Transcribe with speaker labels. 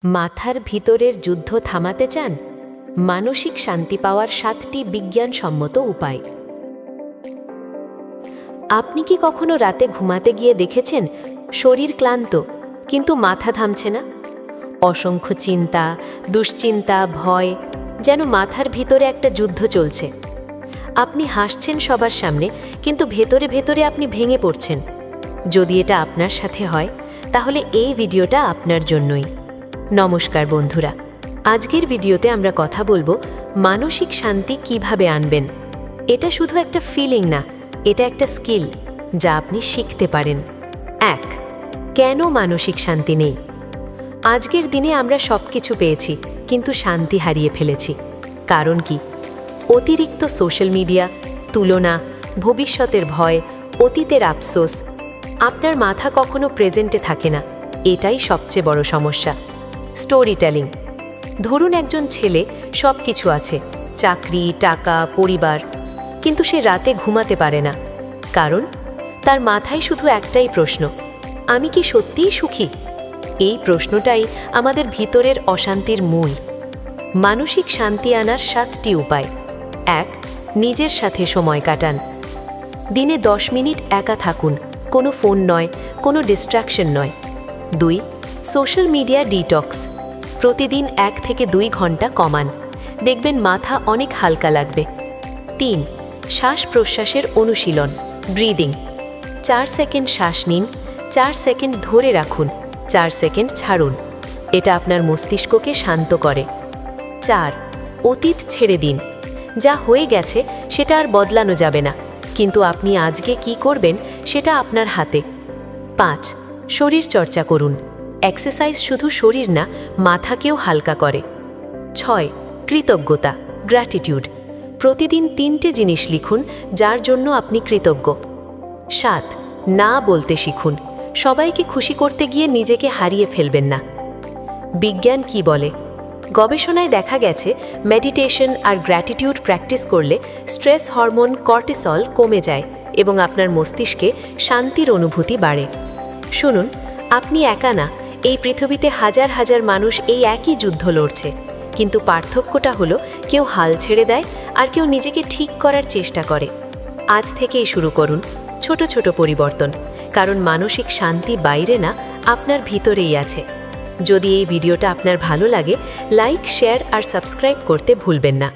Speaker 1: মাথার ভিতরের যুদ্ধ থামাতে চান? মানসিক শান্তি পাওয়ার 7টি বিজ্ঞানসম্মত উপায়। আপনি কি কখনো রাতে ঘুমাতে গিয়ে দেখেছেন শরীর ক্লান্ত কিন্তু মাথা থামছে না? অসংখ্য চিন্তা, দুশ্চিন্তা, ভয়, যেন মাথার ভিতরে একটা যুদ্ধ চলছে। আপনি হাসছেন সবার সামনে, কিন্তু ভেতরে ভেতরে আপনি ভেঙে পড়ছেন। যদি এটা আপনার সাথে হয়, তাহলে এই ভিডিওটা আপনার জন্যই। নমস্কার বন্ধুরা, আজকের ভিডিওতে আমরা কথা বলবো মানসিক শান্তি কিভাবে আনবেন। এটা শুধু একটা ফিলিং না, এটা একটা স্কিল যা আপনি শিখতে পারেন। 1. কেন মানসিক শান্তি নেই? আজকের দিনে আমরা সবকিছু পেয়েছি, কিন্তু শান্তি হারিয়ে ফেলেছি। কারণ কি? অতিরিক্ত সোশ্যাল মিডিয়া, তুলনা, ভবিষ্যতের ভয়, অতীতের আফসোস। আপনার মাথা কখনো প্রেজেন্টে থাকে না, এটাই সবচেয়ে বড় সমস্যা। Story telling. ধরুন একজন ছেলে সব কিছু আছে, চাকরি, টাকা, পরিবার, কিন্তু সে রাতে ঘুমাতে পারে না। কারণ তার মাথায় শুধু একটাই প্রশ্ন, আমি কি সত্যিই সুখী? এই প্রশ্নটাই আমাদের ভিতরের অশান্তির মূল। মানসিক শান্তি আনার 7টি উপায়। 1. নিজের সাথে সময় কাটান। দিনে 10 মিনিট একা থাকুন, কোনো ফোন নয়, কোনো ডিস্ট্র্যাকশন নয়। 2. Social media detox. প্রতিদিন 1 থেকে 2 ঘন্টা কমান, দেখবেন মাথা অনেক হালকা লাগবে। 3. শ্বাস প্রশ্বাসের অনুশীলন, ব্রিদিং। 4 সেকেন্ড শ্বাস নিন, 4 সেকেন্ড ধরে রাখুন, 4 সেকেন্ড ছাড়ুন। এটা আপনার মস্তিষ্ককে শান্ত করে। 4. অতীত ছেড়ে দিন। যা হয়ে গেছে সেটা আর বদলানো যাবে না, কিন্তু আপনি আজকে কি করবেন সেটা আপনার হাতে। 5. শরীর চর্চা করুন। এক্সারসাইজ শুধু শরীর না, মাথাকেও হালকা করে। 6. কৃতজ্ঞতা, গ্র্যাটিটিউড। প্রতিদিন 3টে জিনিস লিখুন যার জন্য আপনি কৃতজ্ঞ। 7. না বলতে শিখুন। সবাইকে খুশি করতে গিয়ে নিজেকে হারিয়ে ফেলবেন না। বিজ্ঞান কি বলে? গবেষণায় দেখা গেছে মেডিটেশন আর গ্র্যাটিটিউড প্র্যাকটিস করলে স্ট্রেস হরমোন কর্টিসল কমে যায় এবং আপনার মস্তিষ্কে শান্তির অনুভূতি বাড়ে। শুনুন, আপনি একা না, এই পৃথিবীতে হাজার হাজার মানুষ এই একই যুদ্ধ লড়ছে, কিন্তু পার্থক্যটা হলো কেউ হাল ছেড়ে দেয় আর কেউ নিজেকে ঠিক করার চেষ্টা করে। আজ থেকেই শুরু করুন ছোট ছোট পরিবর্তন, কারণ মানসিক শান্তি বাইরে না, আপনার ভিতরেই আছে। যদি এই ভিডিওটা আপনার ভালো লাগে, লাইক, শেয়ার আর সাবস্ক্রাইব করতে ভুলবেন না।